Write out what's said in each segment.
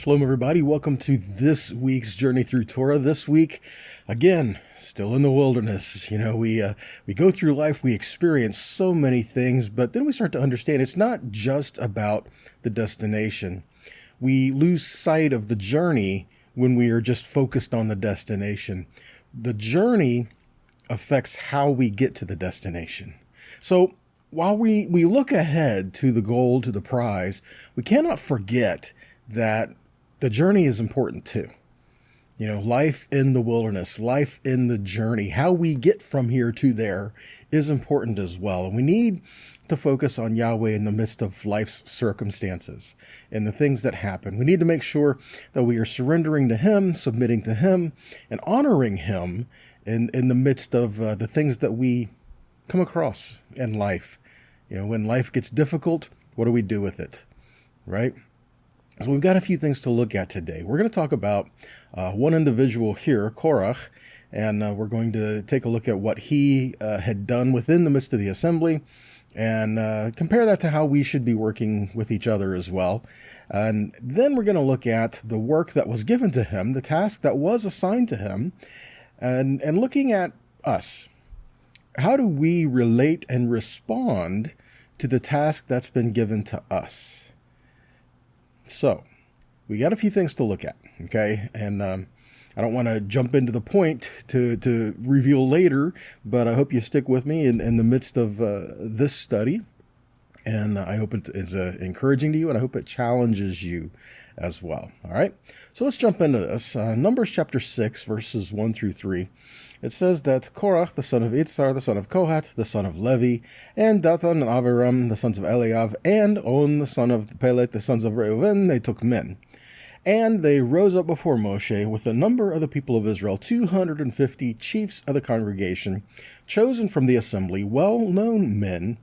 Shalom, everybody. Welcome to this week's journey through Torah. This week, again, still in the wilderness. You know, we go through life, we experience so many things, but then we start to understand it's not just about the destination. We lose sight of the journey when we are just focused on the destination. The journey affects how we get to the destination. So while we look ahead to the goal, to the prize, we cannot forget that the journey is important too. You know, life in the wilderness, life in the journey, how we get from here to there is important as well. And we need to focus on Yahweh in the midst of life's circumstances and the things that happen. We need to make sure that we are surrendering to Him, submitting to Him, and honoring Him in the midst of the things that we come across in life. You know, when life gets difficult, what do we do with it, right? So we've got a few things to look at today. We're going to talk about one individual here, Korach, and we're going to take a look at what he had done within the midst of the assembly and compare that to how we should be working with each other as well. And then we're going to look at the work that was given to him, the task that was assigned to him, and looking at us. How do we relate and respond to the task that's been given to us? So we got a few things to look at, okay? And I don't want to jump into the point to reveal later, but I hope you stick with me in the midst of this study. And I hope it is encouraging to you, and I hope it challenges you as well. All right? So let's jump into this. Numbers chapter 6, verses 1 through 3. It says that Korach, the son of Itzar, the son of Kohath, the son of Levi, and Dathan and Aviram, the sons of Eliav, and On, the son of Pelet, the sons of Reuven, they took men. And they rose up before Moshe with a number of the people of Israel, 250 chiefs of the congregation, chosen from the assembly, well-known men.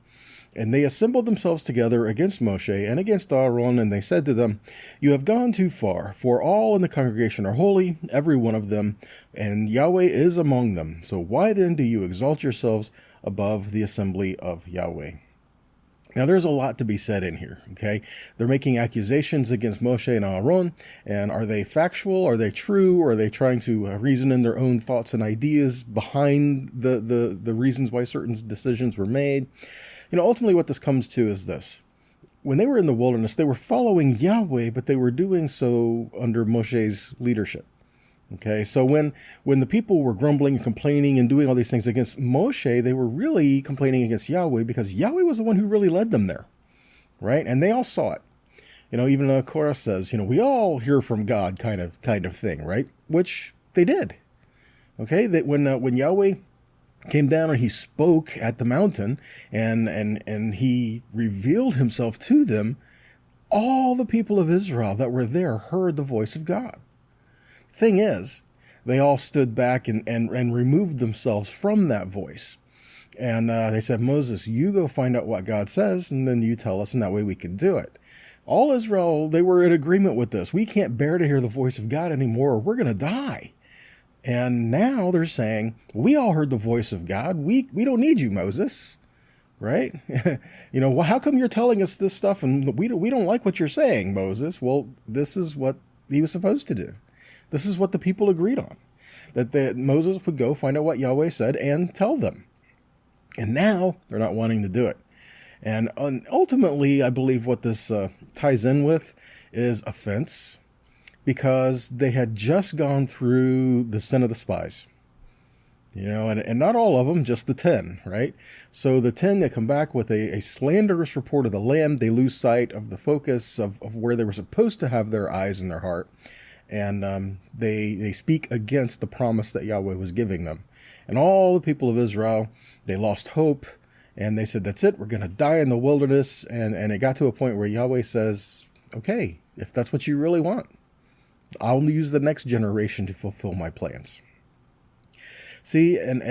And they assembled themselves together against Moshe and against Aaron, and they said to them, "You have gone too far, for all in the congregation are holy, every one of them, and Yahweh is among them. So why then do you exalt yourselves above the assembly of Yahweh?" Now, there's a lot to be said in here, okay? They're making accusations against Moshe and Aaron, and are they factual? Are they true? Or are they trying to reason in their own thoughts and ideas behind the reasons why certain decisions were made? You know, ultimately what this comes to is this. When they were in the wilderness, they were following Yahweh, but they were doing so under Moshe's leadership. Okay, so when the people were grumbling and complaining and doing all these things against Moshe, they were really complaining against Yahweh because Yahweh was the one who really led them there, right? And they all saw it. You know, even Korah says, you know, we all hear from God kind of thing, right? Which they did. Okay, that when Yahweh came down and he spoke at the mountain and he revealed himself to them, all the people of Israel that were there heard the voice of God. Thing is, they all stood back and removed themselves from that voice. And they said, "Moses, you go find out what God says, and then you tell us, and that way we can do it." All Israel, they were in agreement with this. We can't bear to hear the voice of God anymore, or we're going to die. And now they're saying, we all heard the voice of God. We don't need you, Moses, right? You know, well, how come you're telling us this stuff and we don't like what you're saying, Moses? Well, this is what he was supposed to do. This is what the people agreed on, that Moses would go find out what Yahweh said and tell them. And now they're not wanting to do it. And ultimately, I believe what this ties in with is offense, because they had just gone through the sin of the spies, you know, and not all of them, just the 10, right? So the 10, they come back with a slanderous report of the land. They lose sight of the focus of where they were supposed to have their eyes and their heart. And they speak against the promise that Yahweh was giving them. And all the people of Israel, they lost hope, and they said, that's it, we're going to die in the wilderness. And it got to a point where Yahweh says, okay, if that's what you really want, I'll use the next generation to fulfill my plans. See, and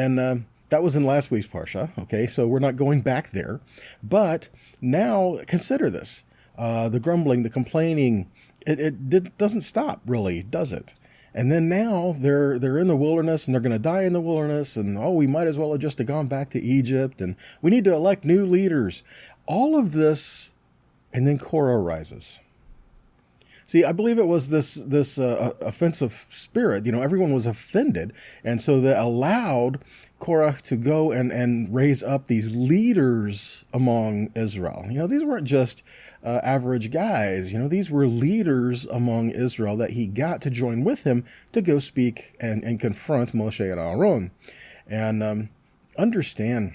that was in last week's Parsha, okay? So we're not going back there. But now consider this. The grumbling, the complaining, it doesn't stop, really, does it? And then now they're in the wilderness, and they're going to die in the wilderness, and, we might as well have just gone back to Egypt, and we need to elect new leaders. All of this, and then Korah rises. See, I believe it was this offensive spirit. Everyone was offended, and so that allowed Korah to go and raise up these leaders among Israel. These weren't just average guys. These were leaders among Israel that he got to join with him to go speak and confront Moshe and Aaron. And understand,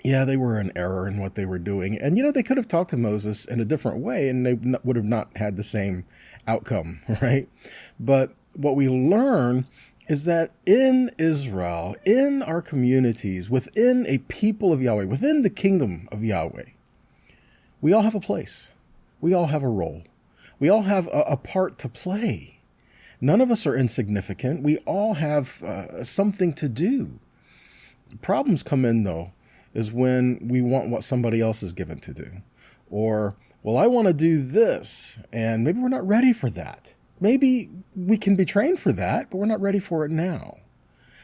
they were in error in what they were doing. And, they could have talked to Moses in a different way, and they would have not had the same outcome, right? But what we learn is that in Israel, in our communities, within a people of Yahweh, within the kingdom of Yahweh, we all have a place. We all have a role. We all have a part to play. None of us are insignificant. We all have something to do. Problems come in, though, is when we want what somebody else is given to do. Or, well, I want to do this, and maybe we're not ready for that. Maybe we can be trained for that, but we're not ready for it now.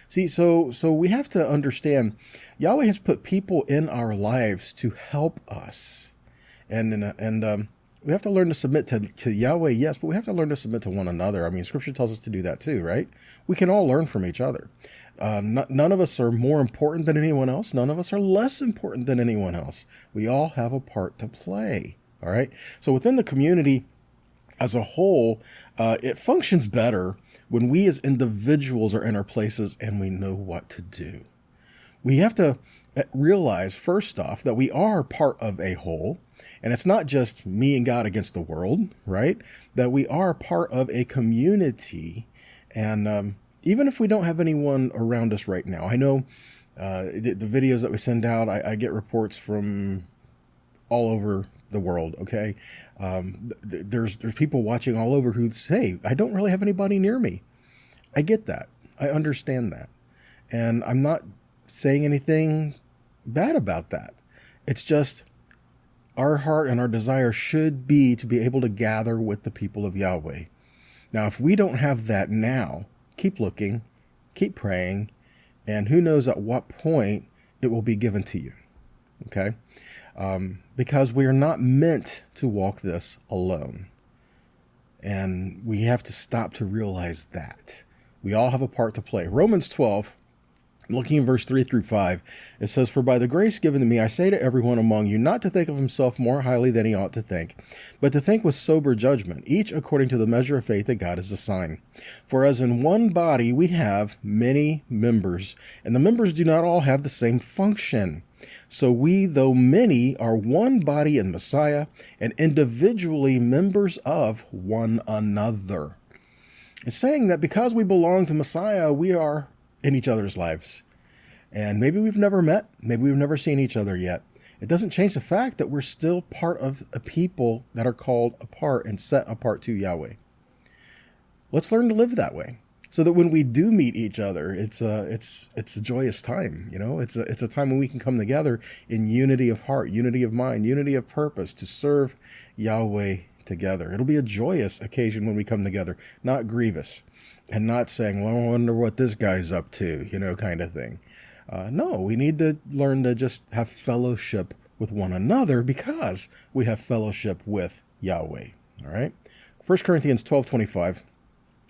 See, so we have to understand Yahweh has put people in our lives to help us. And we have to learn to submit to Yahweh, yes, but we have to learn to submit to one another. I mean, Scripture tells us to do that too, right? We can all learn from each other. None of us are more important than anyone else. None of us are less important than anyone else. We all have a part to play, all right? So within the community as a whole, it functions better when we as individuals are in our places and we know what to do. We have to realize, first off, that we are part of a whole, and it's not just me and God against the world, right? That we are part of a community, and even if we don't have anyone around us right now, I know the videos that we send out, I get reports from all over the world, okay? There's people watching all over who say, I don't really have anybody near me. I get that. I understand that. And I'm not saying anything bad about that. It's just our heart and our desire should be to be able to gather with the people of Yahweh. Now, if we don't have that now, keep looking, keep praying, and who knows at what point it will be given to you, okay? Because we are not meant to walk this alone. And we have to stop to realize that. We all have a part to play. Romans 12, looking in verse 3 through 5, it says, For by the grace given to me, I say to everyone among you, not to think of himself more highly than he ought to think, but to think with sober judgment, each according to the measure of faith that God has assigned. For as in one body we have many members, and the members do not all have the same function. So we, though many, are one body in Messiah, and individually members of one another. It's saying that because we belong to Messiah, we are in each other's lives. And maybe we've never met, maybe we've never seen each other yet. It doesn't change the fact that we're still part of a people that are called apart and set apart to Yahweh. Let's learn to live that way, so that when we do meet each other, it's a joyous time. It's a time when we can come together in unity of heart, unity of mind, unity of purpose to serve Yahweh together. It'll be a joyous occasion when we come together, not grievous, and not saying, well, I wonder what this guy's up to, kind of thing. No, we need to learn to just have fellowship with one another because we have fellowship with Yahweh. All right. 1 Corinthians 12:25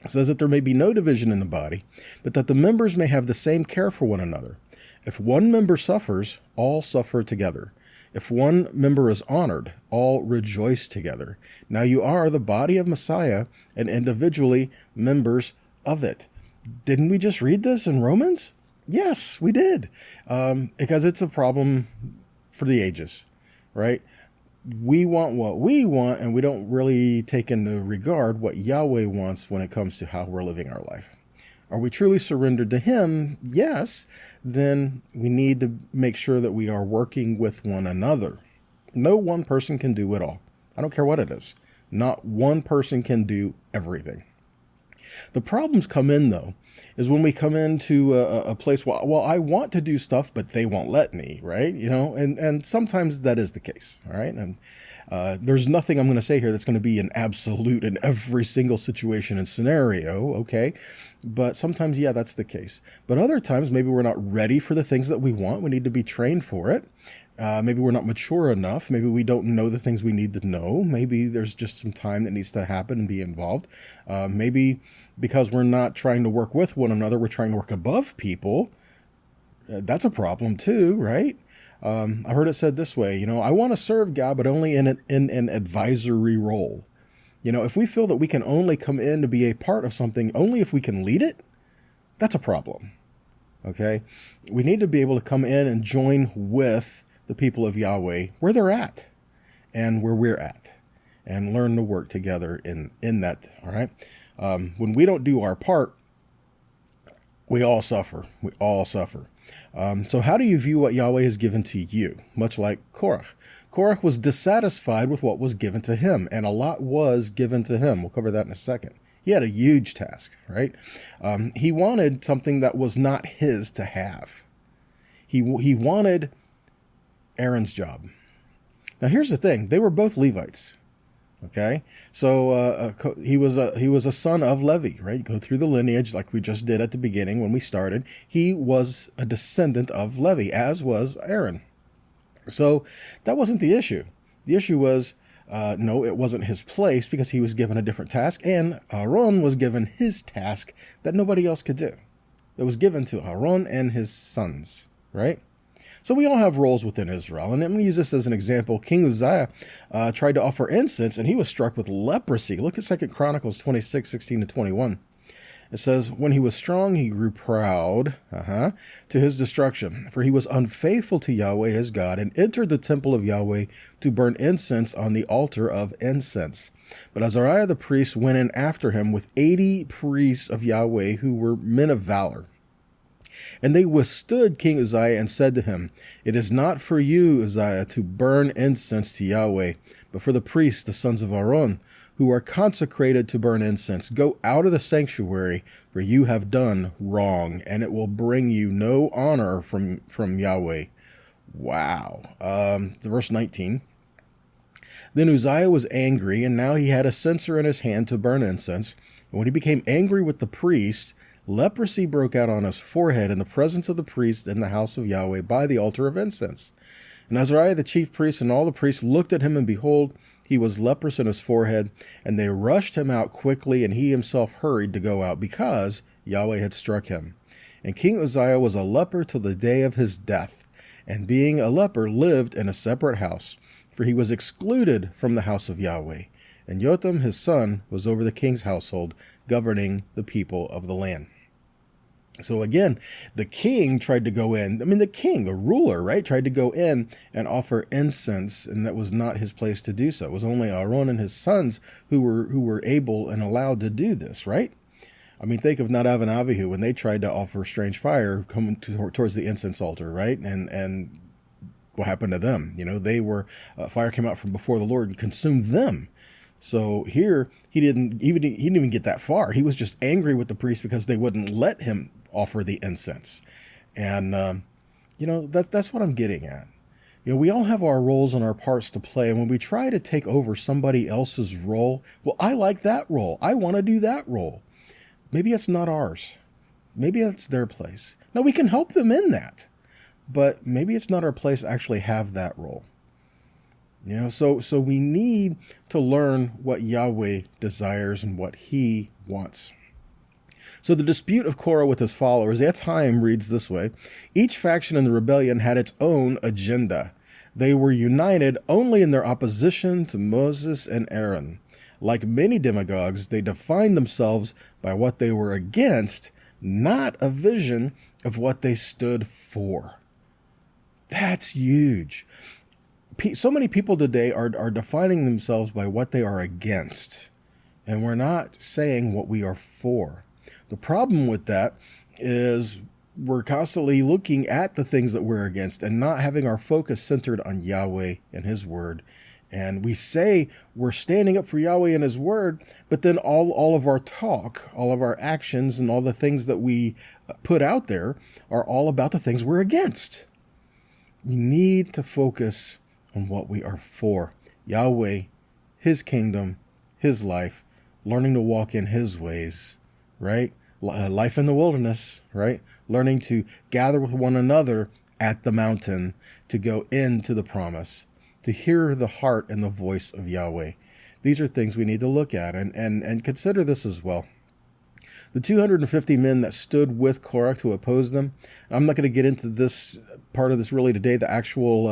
says that there may be no division in the body, but that the members may have the same care for one another. If one member suffers, all suffer together. If one member is honored, all rejoice together. Now you are the body of Messiah and individually members of it. Didn't we just read this in Romans? Yes, we did. Because it's a problem for the ages, right? We want what we want, and we don't really take into regard what Yahweh wants when it comes to how we're living our life. Are we truly surrendered to Him? Yes. Then we need to make sure that we are working with one another. No one person can do it all. I don't care what it is. Not one person can do everything. The problems come in, though, is when we come into a place, well, I want to do stuff, but they won't let me, right? And sometimes that is the case, all right? And there's nothing I'm going to say here that's going to be an absolute in every single situation and scenario, okay? But sometimes, yeah, that's the case. But other times, maybe we're not ready for the things that we want. We need to be trained for it. Maybe we're not mature enough. Maybe we don't know the things we need to know. Maybe there's just some time that needs to happen and be involved. Maybe because we're not trying to work with one another, we're trying to work above people. That's a problem too, right? I heard it said this way, I want to serve God, but only in an advisory role. If we feel that we can only come in to be a part of something, only if we can lead it, that's a problem. Okay? We need to be able to come in and join with the people of Yahweh where they're at and where we're at, and learn to work together in that. All right. When we don't do our part, we all suffer. We all suffer. So how do you view what Yahweh has given to you? Much like Korach. Korach was dissatisfied with what was given to him, and a lot was given to him. We'll cover that in a second. He had a huge task, right? He wanted something that was not his to have. He wanted Aaron's job. Now here's the thing. They were both Levites. Okay. So, he was a son of Levi, right? Go through the lineage like we just did at the beginning when we started. He was a descendant of Levi, as was Aaron. So that wasn't the issue. The issue was, no, it wasn't his place, because he was given a different task, and Aaron was given his task that nobody else could do. It was given to Aaron and his sons, right? So we all have roles within Israel, and I'm going to use this as an example. King Uzziah tried to offer incense, and he was struck with leprosy. Look at 2 Chronicles 26, 16 to 21. It says, when he was strong, he grew proud to his destruction, for he was unfaithful to Yahweh his God, and entered the temple of Yahweh to burn incense on the altar of incense. But Azariah the priest went in after him with 80 priests of Yahweh who were men of valor. And they withstood King Uzziah and said to him, it is not for you, Uzziah, to burn incense to Yahweh, but for the priests, the sons of Aaron, who are consecrated to burn incense. Go out of the sanctuary, for you have done wrong, and it will bring you no honor from Yahweh. Wow. Verse 19. Then Uzziah was angry, and now he had a censer in his hand to burn incense. And when he became angry with the priests, leprosy broke out on his forehead in the presence of the priests in the house of Yahweh by the altar of incense. And Azariah the chief priest and all the priests looked at him, and behold, he was leprous in his forehead. And they rushed him out quickly, and he himself hurried to go out, because Yahweh had struck him. And King Uzziah was a leper till the day of his death, and being a leper lived in a separate house, for he was excluded from the house of Yahweh. And Jotham his son was over the king's household, governing the people of the land. So again, the king tried to go in. The king, a ruler, right, tried to go in and offer incense, and that was not his place to do so. It was only Aaron and his sons who were able and allowed to do this, right? Think of Nadav and Abihu when they tried to offer strange fire coming towards the incense altar, right? And what happened to them? They were fire came out from before the Lord and consumed them. So here he didn't even get that far. He was just angry with the priest because they wouldn't let him offer the incense. And that's what I'm getting at. We all have our roles and our parts to play, and when we try to take over somebody else's role, well, I like that role, I want to do that role. Maybe it's not ours. Maybe that's their place. Now, we can help them in that, but maybe it's not our place to actually have that role. So we need to learn what Yahweh desires and what he wants. So the dispute of Korah with his followers, at time reads this way. Each faction in the rebellion had its own agenda. They were united only in their opposition to Moses and Aaron. Like many demagogues, they defined themselves by what they were against, not a vision of what they stood for. That's huge. So many people today are defining themselves by what they are against, and we're not saying what we are for. The problem with that is we're constantly looking at the things that we're against and not having our focus centered on Yahweh and his word. And we say we're standing up for Yahweh and his word, but then all of our talk, all of our actions, and all the things that we put out there are all about the things we're against. We need to focus on what we are for. Yahweh, his kingdom, his life, learning to walk in his ways, right? Life in the wilderness, right? Learning to gather with one another at the mountain to go into the promise, to hear the heart and the voice of Yahweh. These are things we need to look at and consider this as well. The 250 men that stood with Korah to oppose them. I'm not going to get into this part of this really today, the actual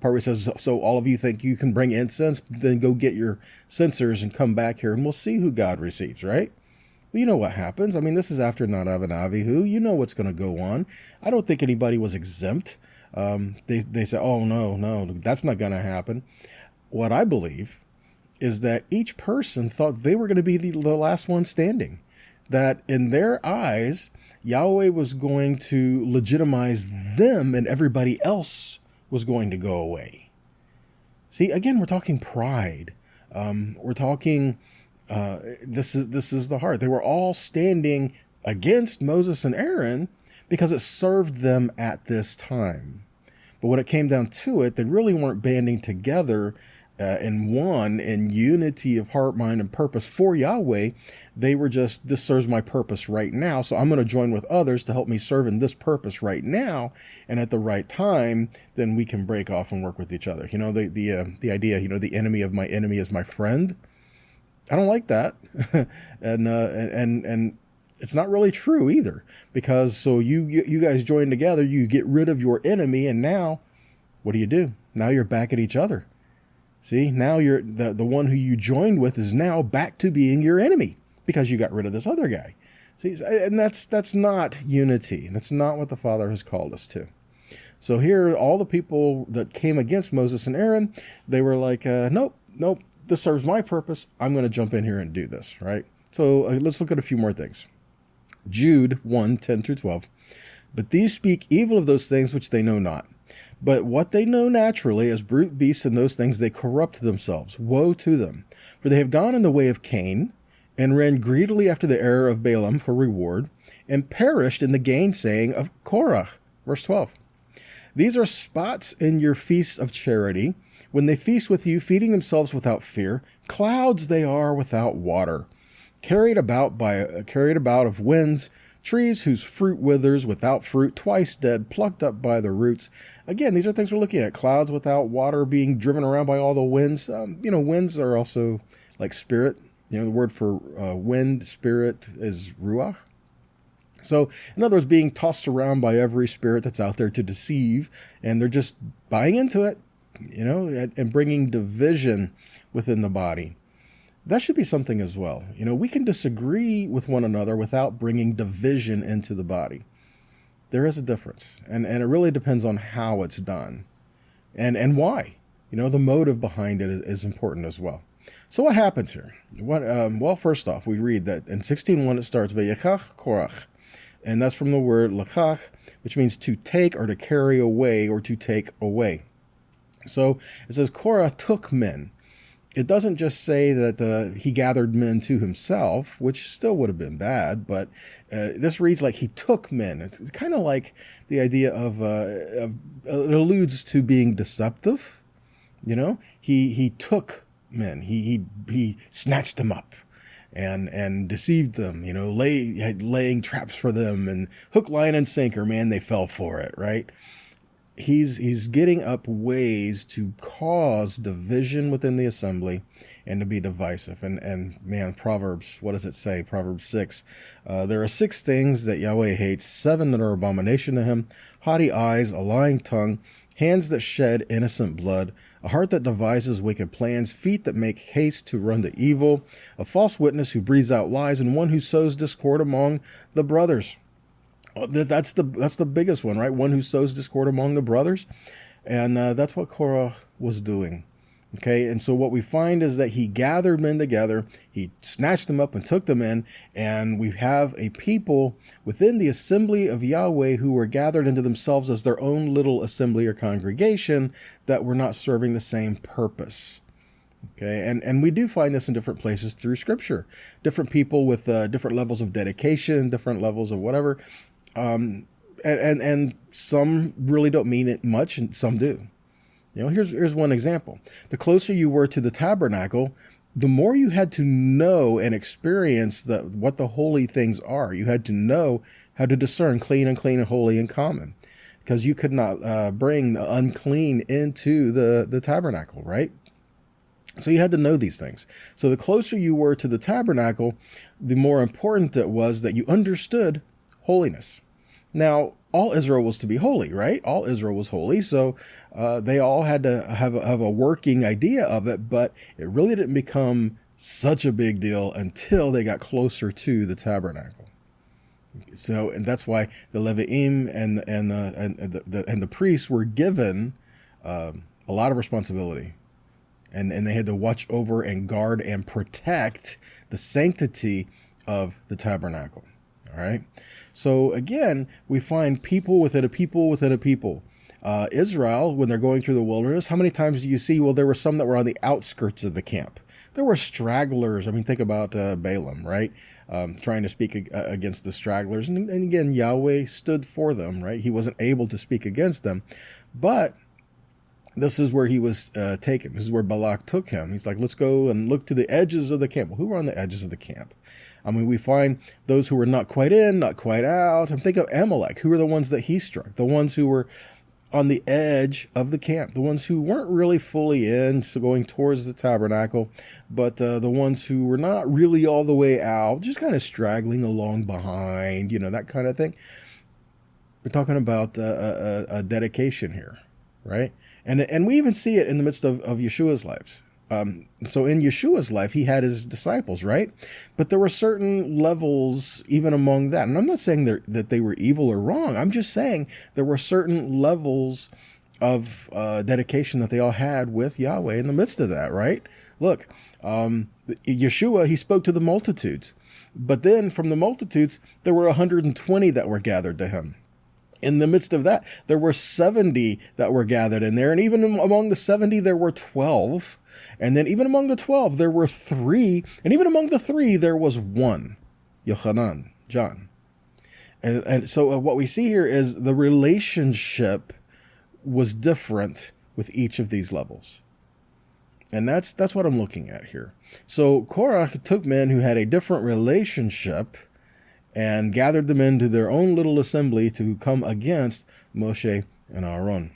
part where it says, so all of you think you can bring incense, then go get your censers and come back here and we'll see who God receives, right? Well, you know what happens. I mean, this is after Nadav and Avihu. You know what's going to go on. I don't think anybody was exempt. They say, oh, no, that's not going to happen. What I believe is that each person thought they were going to be the last one standing. That in their eyes, Yahweh was going to legitimize them and everybody else was going to go away. See, again, we're talking pride. We're talking, this is the heart. They were all standing against Moses and Aaron because it served them at this time. But when it came down to it, they really weren't banding together in one, in unity of heart, mind, and purpose for Yahweh. They were just, this serves my purpose right now, so I'm going to join with others to help me serve in this purpose right now, and at the right time, then we can break off and work with each other. You know, the idea, you know, the enemy of my enemy is my friend. I don't like that, and it's not really true either, because so you guys join together, you get rid of your enemy, and now, what do? Now you're back at each other. See, now you're the one who you joined with is now back to being your enemy because you got rid of this other guy. See, and that's not unity. That's not what the Father has called us to. So here, all the people that came against Moses and Aaron, they were like, nope, this serves my purpose. I'm going to jump in here and do this, right? So let's look at a few more things. Jude 1:10-12. But these speak evil of those things which they know not. But what they know naturally, as brute beasts in those things, they corrupt themselves. Woe to them! For they have gone in the way of Cain, and ran greedily after the error of Balaam for reward, and perished in the gainsaying of Korah. Verse 12. These are spots in your feasts of charity, when they feast with you, feeding themselves without fear. Clouds they are without water, carried about of winds, trees whose fruit withers, without fruit, twice dead, plucked up by the roots. Again, these are things we're looking at. Clouds without water, being driven around by all the winds. Winds are also like spirit. The word for wind, spirit, is Ruach. So, in other words, being tossed around by every spirit that's out there to deceive, and they're just buying into it, and bringing division within the body. That should be something as well. We can disagree with one another without bringing division into the body. There is a difference, and it really depends on how it's done and why. The motive behind it is important as well. So what happens here? Well, first off, we read that in 16:1 it starts, Vayekach Korach, and that's from the word lakach, which means to take or to carry away or to take away. So it says Korah took men. It doesn't just say that he gathered men to himself, which still would have been bad, but this reads like he took men. It's kind of like the idea of it alludes to being deceptive. He took men. He snatched them up and deceived them. Laying traps for them and hook, line, and sinker. Man, they fell for it, right? He's getting up ways to cause division within the assembly and to be divisive. And man, Proverbs, what does it say? Proverbs 6. There are 6 things that Yahweh hates, 7 that are abomination to him: haughty eyes, a lying tongue, hands that shed innocent blood, a heart that devises wicked plans, feet that make haste to run to evil, a false witness who breathes out lies, and one who sows discord among the brothers. That's the biggest one, right? One who sows discord among the brothers. And that's what Korah was doing. Okay, and so what we find is that he gathered men together, he snatched them up and took them in, and we have a people within the assembly of Yahweh who were gathered into themselves as their own little assembly or congregation that were not serving the same purpose. Okay, and we do find this in different places through Scripture. Different people with different levels of dedication, different levels of whatever. And some really don't mean it much, and some do. Here's one example. The closer you were to the tabernacle, the more you had to know and experience what the holy things are. You had to know how to discern clean and holy and common. because you could not bring the unclean into the tabernacle, right? So you had to know these things. So the closer you were to the tabernacle, the more important it was that you understood holiness. Now, all Israel was to be holy, right? All Israel was holy, so they all had to have a working idea of it, but it really didn't become such a big deal until they got closer to the tabernacle. So, and that's why the Leviim and the priests were given a lot of responsibility, and they had to watch over and guard and protect the sanctity of the tabernacle. All right. So again, we find people within a people within a people. Israel, when they're going through the wilderness, how many times do you see? Well, there were some that were on the outskirts of the camp. There were stragglers. I mean, think about Balaam, right? Trying to speak against the stragglers. And again, Yahweh stood for them, right? He wasn't able to speak against them. But this is where he was taken. This is where Balak took him. He's like, let's go and look to the edges of the camp. Well, who were on the edges of the camp? I mean, we find those who were not quite in, not quite out. And think of Amalek. Who were the ones that he struck? The ones who were on the edge of the camp, the ones who weren't really fully in, so going towards the tabernacle, but the ones who were not really all the way out, just kind of straggling along behind, that kind of thing. We're talking about a dedication here, right? And we even see it in the midst of Yeshua's lives. So in Yeshua's life, he had his disciples, right? But there were certain levels even among that. And I'm not saying that they were evil or wrong. I'm just saying there were certain levels of dedication that they all had with Yahweh in the midst of that, right? Look, Yeshua, he spoke to the multitudes. But then from the multitudes, there were 120 that were gathered to him. In the midst of that, there were 70 that were gathered in there. And even among the 70, there were 12. And then even among the 12, there were 3. And even among the 3, there was 1, Yochanan, John. And so what we see here is the relationship was different with each of these levels. And that's what I'm looking at here. So Korach took men who had a different relationship and gathered them into their own little assembly to come against Moshe and Aaron.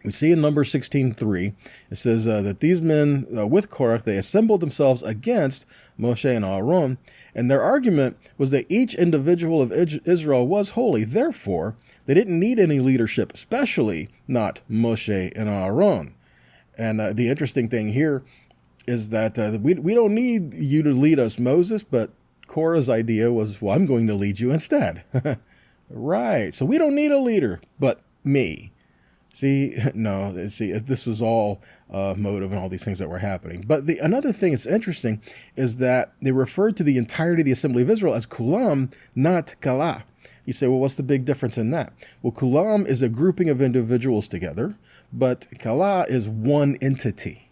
We see in Numbers 16:3, it says that these men with Korach, they assembled themselves against Moshe and Aaron, and their argument was that each individual of Israel was holy. Therefore, they didn't need any leadership, especially not Moshe and Aaron. And the interesting thing here is that we don't need you to lead us, Moses, but Korah's idea was, well, I'm going to lead you instead. Right. So we don't need a leader, but me. See, this was all motive and all these things that were happening. But another thing that's interesting is that they referred to the entirety of the assembly of Israel as kulam, not kala. You say, well, what's the big difference in that? Well, kulam is a grouping of individuals together, but kala is one entity.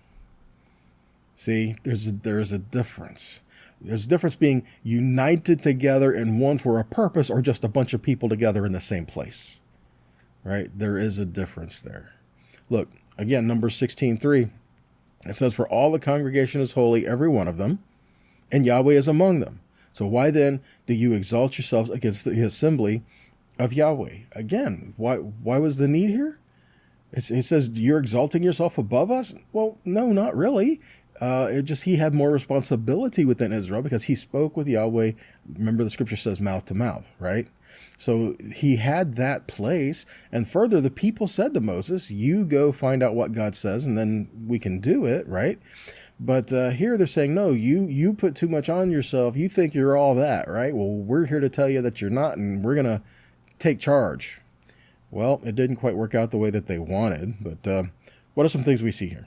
See, there's a difference. There's a difference being united together in one for a purpose or just a bunch of people together in the same place. Right? There is a difference there. Look, again, Numbers 16:3. It says, for all the congregation is holy, every one of them, and Yahweh is among them. So why then do you exalt yourselves against the assembly of Yahweh? Again, why was the need here? It says, you're exalting yourself above us? Well, no, not really. He had more responsibility within Israel because he spoke with Yahweh. Remember, the scripture says mouth to mouth, right? So he had that place. And further, the people said to Moses, you go find out what God says, and then we can do it, right? But here they're saying, no, you put too much on yourself. You think you're all that, right? Well, we're here to tell you that you're not, and we're going to take charge. Well, it didn't quite work out the way that they wanted. But what are some things we see here?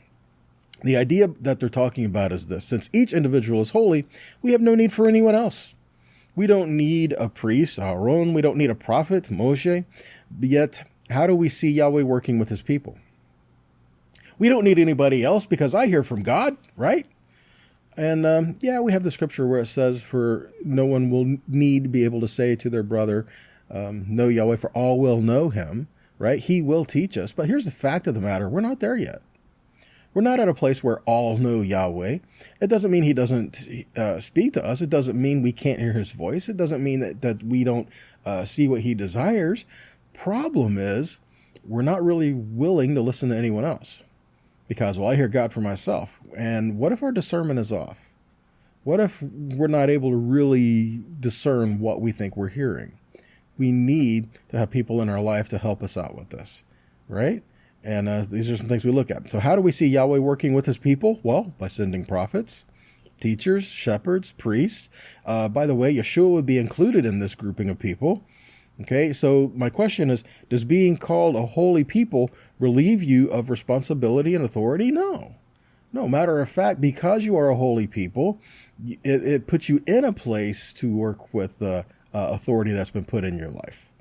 The idea that they're talking about is this. Since each individual is holy, we have no need for anyone else. We don't need a priest, Aaron. We don't need a prophet, Moshe. Yet, how do we see Yahweh working with his people? We don't need anybody else because I hear from God, right? And we have the scripture where it says, for no one will need to be able to say to their brother, know Yahweh, for all will know him, right? He will teach us. But here's the fact of the matter. We're not there yet. We're not at a place where all know Yahweh. It doesn't mean he doesn't speak to us. It doesn't mean we can't hear his voice. It doesn't mean that we don't see what he desires. problem is we're not really willing to listen to anyone else because, well, I hear God for myself. And what if our discernment is off? What if we're not able to really discern what we think we're hearing? We need to have people in our life to help us out with this, right? And these are some things we look at. So how do we see Yahweh working with his people? Well, by sending prophets, teachers, shepherds, priests. By the way, Yeshua would be included in this grouping of people. Okay, so my question is, does being called a holy people relieve you of responsibility and authority? No. No, matter of fact, because you are a holy people, it puts you in a place to work with authority that's been put in your life.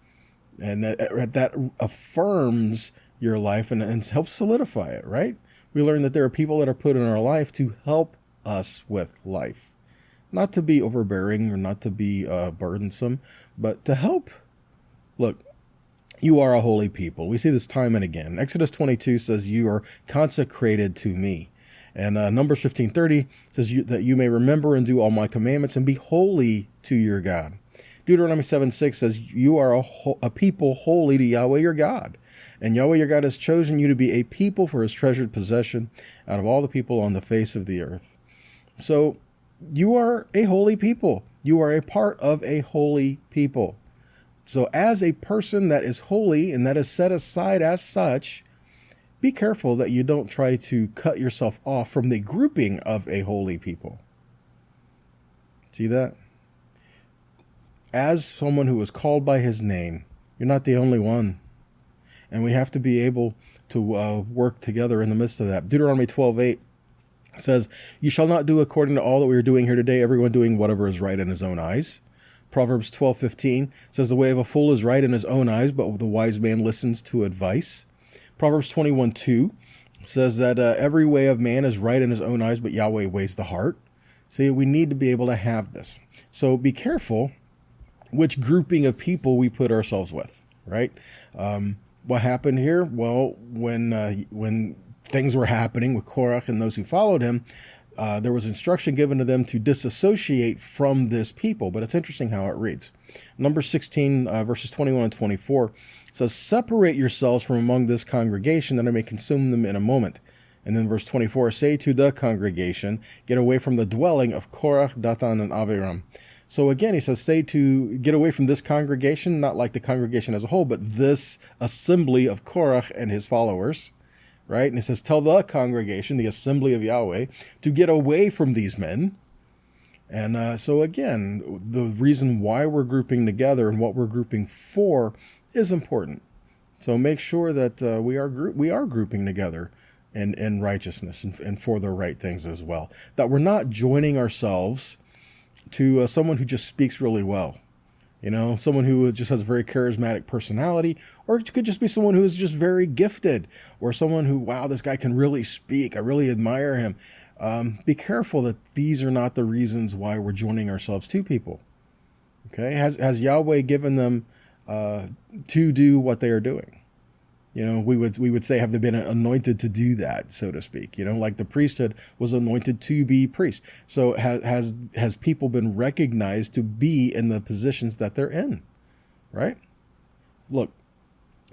And that affirms your life and helps solidify it, right? We learn that there are people that are put in our life to help us with life. Not to be overbearing or not to be burdensome, but to help. Look, you are a holy people. We see this time and again. Exodus 22 says, you are consecrated to me. And Numbers 15:30 says that you may remember and do all my commandments and be holy to your God. Deuteronomy 7:6 says you are a people holy to Yahweh your God. And Yahweh your God has chosen you to be a people for his treasured possession out of all the people on the face of the earth. So you are a holy people. You are a part of a holy people. So as a person that is holy and that is set aside as such, be careful that you don't try to cut yourself off from the grouping of a holy people. See that? As someone who is called by his name, you're not the only one. And we have to be able to work together in the midst of that. Deuteronomy 12:8 says, you shall not do according to all that we are doing here today, everyone doing whatever is right in his own eyes. Proverbs 12:15 says, the way of a fool is right in his own eyes, but the wise man listens to advice. Proverbs 21:2 says that every way of man is right in his own eyes, but Yahweh weighs the heart. See, we need to be able to have this. So be careful which grouping of people we put ourselves with, right? What happened here? Well, when things were happening with Korach and those who followed him, there was instruction given to them to disassociate from this people. But it's interesting how it reads. Numbers 16, verses 21 and 24 says, separate yourselves from among this congregation that I may consume them in a moment. And then verse 24, say to the congregation, get away from the dwelling of Korach, Dathan, and Aviram. So again, he says, say to get away from this congregation, not like the congregation as a whole, but this assembly of Korach and his followers, right? And he says, tell the congregation, the assembly of Yahweh, to get away from these men. And so again, the reason why we're grouping together and what we're grouping for is important. So make sure that we are grouping together in righteousness and for the right things as well. That we're not joining ourselves to someone who just speaks really well. You know, someone who just has a very charismatic personality, or it could just be someone who is just very gifted, or someone who, wow, this guy can really speak. I really admire him. Be careful that these are not the reasons why we're joining ourselves to people. Okay, has Yahweh given them to do what they are doing? You know, we would say, have they been anointed to do that, so to speak? You know, like the priesthood was anointed to be priest. So has people been recognized to be in the positions that they're in, right? Look,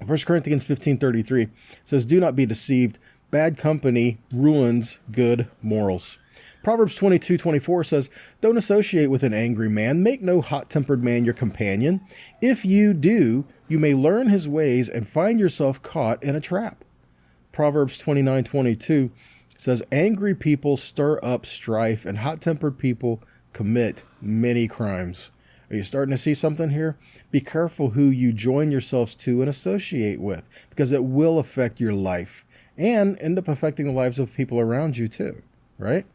1 Corinthians 15:33 says, do not be deceived. Bad company ruins good morals. Proverbs 22:24 says, don't associate with an angry man. Make no hot-tempered man your companion. If you do, you may learn his ways and find yourself caught in a trap. Proverbs 29:22 says, angry people stir up strife and hot-tempered people commit many crimes. Are you starting to see something here? Be careful who you join yourselves to and associate with, because it will affect your life and end up affecting the lives of people around you too, right?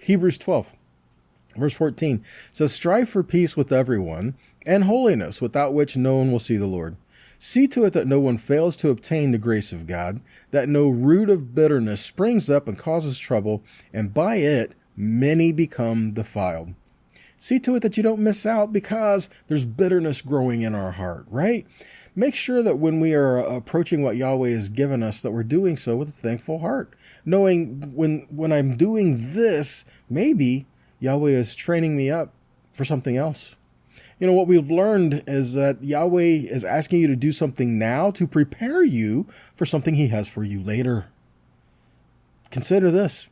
Hebrews 12, verse 14 says, strive for peace with everyone and holiness, without which no one will see the Lord. See to it that no one fails to obtain the grace of God, that no root of bitterness springs up and causes trouble, and by it many become defiled. See to it that you don't miss out because there's bitterness growing in our heart, right? Make sure that when we are approaching what Yahweh has given us, that we're doing so with a thankful heart, knowing when I'm doing this, maybe Yahweh is training me up for something else. What we've learned is that Yahweh is asking you to do something now to prepare you for something he has for you later. Consider this.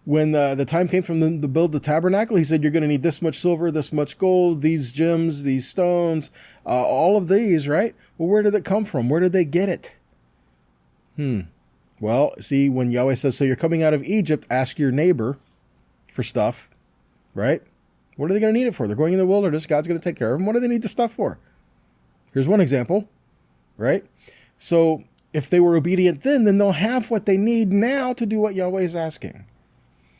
When the time came for them to build the tabernacle, he said, you're going to need this much silver, this much gold, these gems, these stones, all of these, right? Well, where did it come from? Where did they get it? Well, see, when Yahweh says, so you're coming out of Egypt, ask your neighbor for stuff, right? What are they going to need it for? They're going in the wilderness. God's going to take care of them. What do they need the stuff for? Here's one example, right? So if they were obedient then they'll have what they need now to do what Yahweh is asking.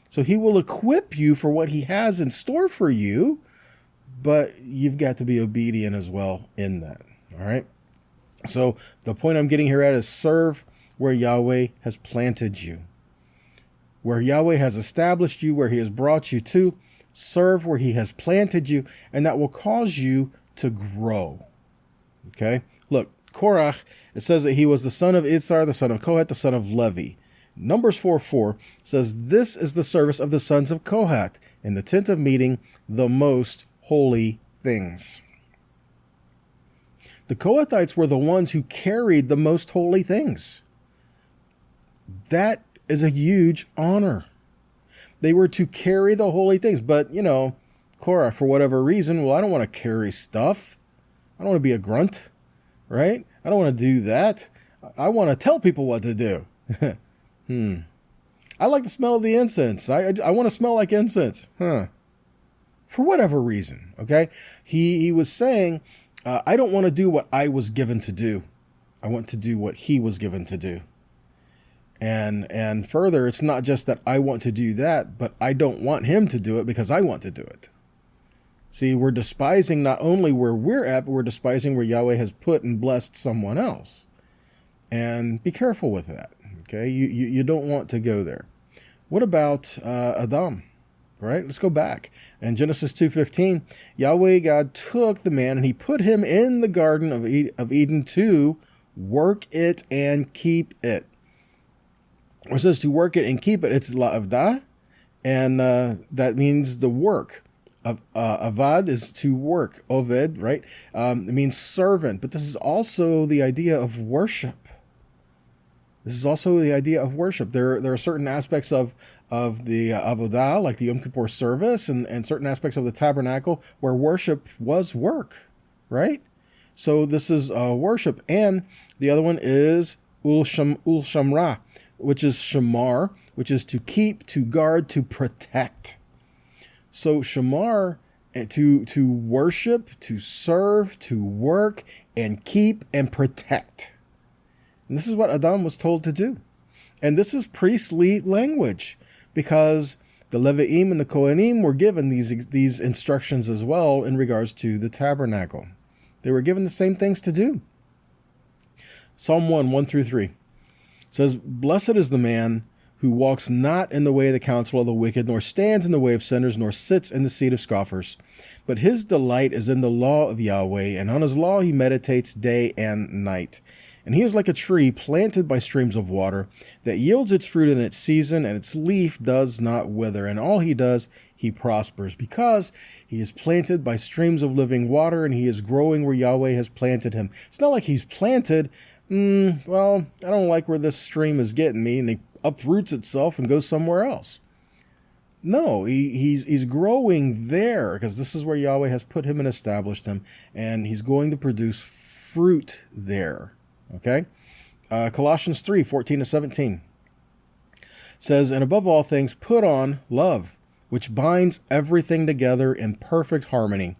So he will equip you for what he has in store for you, but you've got to be obedient as well in that. All right. So the point I'm getting here at is serve where Yahweh has planted you, where Yahweh has established you, where he has brought you to. Serve where he has planted you, and that will cause you to grow. Okay. Look, Korach, it says that he was the son of Itzar, the son of Kohath, the son of Levi. Numbers 4:4 says, this is the service of the sons of Kohath in the tent of meeting, the most holy things. The Kohathites were the ones who carried the most holy things. That is a huge honor. They were to carry the holy things, but, Korah, for whatever reason, well, I don't want to carry stuff. I don't want to be a grunt, right? I don't want to do that. I want to tell people what to do. I like the smell of the incense. I want to smell like incense. For whatever reason, okay? He was saying, I don't want to do what I was given to do. I want to do what he was given to do. And further, it's not just that I want to do that, but I don't want him to do it because I want to do it. See, we're despising not only where we're at, but we're despising where Yahweh has put and blessed someone else. And be careful with that. Okay, you don't want to go there. What about Adam? Right? Let's go back. In Genesis 2:15, Yahweh God took the man and he put him in the Garden of Eden to work it and keep it. It says to work it and keep it. It's la'avda, and that means the work. Avad is to work. Oved, right? It means servant, but this is also the idea of worship. This is also the idea of worship. There are certain aspects of the avodah, like the Yom Kippur service, and certain aspects of the tabernacle where worship was work, right? So this is worship. And the other one is ul shamra, which is shamar, which is to keep, to guard, to protect. So shamar, to worship, to serve, to work, and keep, and protect. And this is what Adam was told to do. And this is priestly language, because the Levi'im and the Kohanim were given these instructions as well in regards to the tabernacle. They were given the same things to do. Psalm 1:1-3 says, blessed is the man who walks not in the way of the counsel of the wicked, nor stands in the way of sinners, nor sits in the seat of scoffers. But his delight is in the law of Yahweh, and on his law he meditates day and night. And he is like a tree planted by streams of water that yields its fruit in its season, and its leaf does not wither. And all he does, he prospers, because he is planted by streams of living water, and he is growing where Yahweh has planted him. It's not like he's planted, well, I don't like where this stream is getting me, and he uproots itself and goes somewhere else. No, he's growing there, because this is where Yahweh has put him and established him, and he's going to produce fruit there. Okay, Colossians 3:14-17 says, and above all things, put on love, which binds everything together in perfect harmony.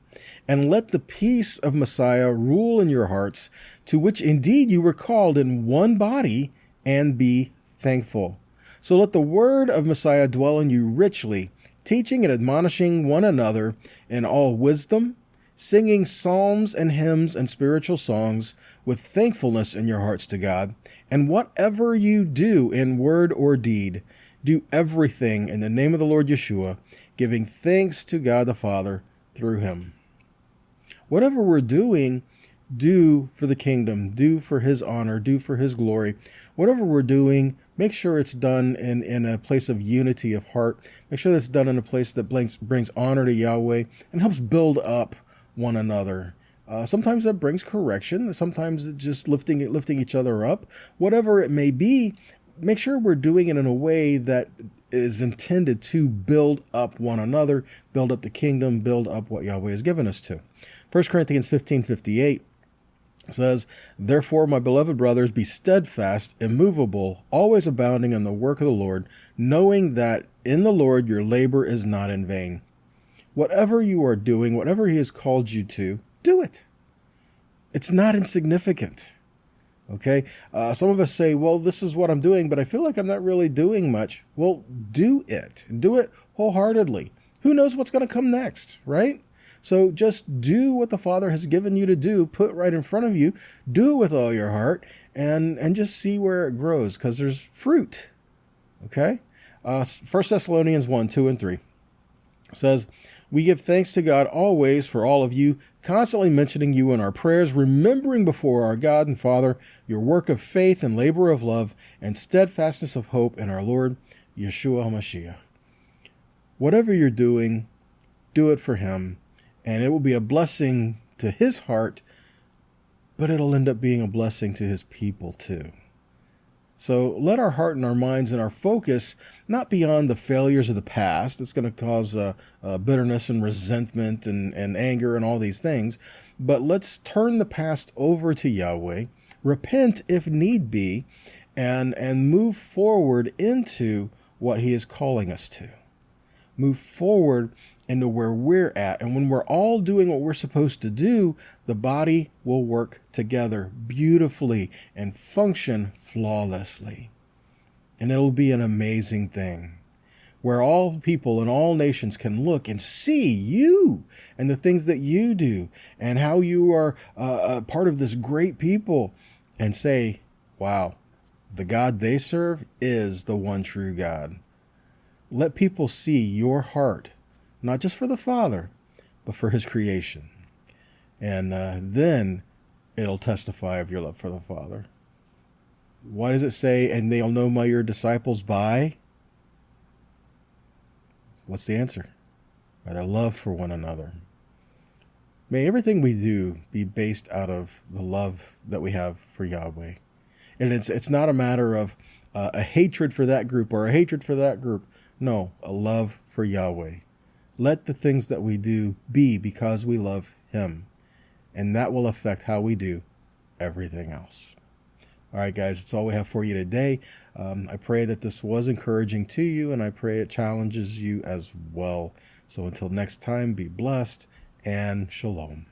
And let the peace of Messiah rule in your hearts, to which indeed you were called in one body, and be thankful. So let the word of Messiah dwell in you richly, teaching and admonishing one another in all wisdom, singing psalms and hymns and spiritual songs with thankfulness in your hearts to God. And whatever you do in word or deed, do everything in the name of the Lord Yeshua, giving thanks to God the Father through him. Whatever we're doing, do for the kingdom, do for his honor, do for his glory. Whatever we're doing, make sure it's done in a place of unity of heart. Make sure that's done in a place that brings honor to Yahweh and helps build up one another. Sometimes that brings correction. Sometimes it's just lifting each other up. Whatever it may be, make sure we're doing it in a way that is intended to build up one another, build up the kingdom, build up what Yahweh has given us to. 1 Corinthians 15:58 says, "Therefore, my beloved brothers, be steadfast, immovable, always abounding in the work of the Lord, knowing that in the Lord your labor is not in vain." Whatever you are doing, whatever He has called you to, do it. It's not insignificant. Okay? Some of us say, well, this is what I'm doing, but I feel like I'm not really doing much. Well, do it. Do it wholeheartedly. Who knows what's going to come next, right? So just do what the Father has given you to do, put right in front of you, do it with all your heart, and just see where it grows, because there's fruit. Okay? 1 Thessalonians 1:2-3 says, "We give thanks to God always for all of you, constantly mentioning you in our prayers, remembering before our God and Father your work of faith and labor of love and steadfastness of hope in our Lord, Yeshua HaMashiach." Whatever you're doing, do it for Him, and it will be a blessing to His heart, but it'll end up being a blessing to His people too. So let our heart and our minds and our focus not be on the failures of the past. That's going to cause bitterness and resentment and anger and all these things. But let's turn the past over to Yahweh, repent if need be, and move forward into what He is calling us to. Move forward into where we're at. And when we're all doing what we're supposed to do, the body will work together beautifully and function flawlessly. And it'll be an amazing thing where all people and all nations can look and see you and the things that you do and how you are a part of this great people and say, wow, the God they serve is the one true God. Let people see your heart, not just for the Father, but for His creation. And then it'll testify of your love for the Father. Why does it say, and they'll know your disciples by? What's the answer? By their love for one another. May everything we do be based out of the love that we have for Yahweh. And it's not a matter of a hatred for that group or a hatred for that group. No, a love for Yahweh. Let the things that we do be because we love Him. And that will affect how we do everything else. All right, guys, that's all we have for you today. I pray that this was encouraging to you, and I pray it challenges you as well. So until next time, be blessed and shalom.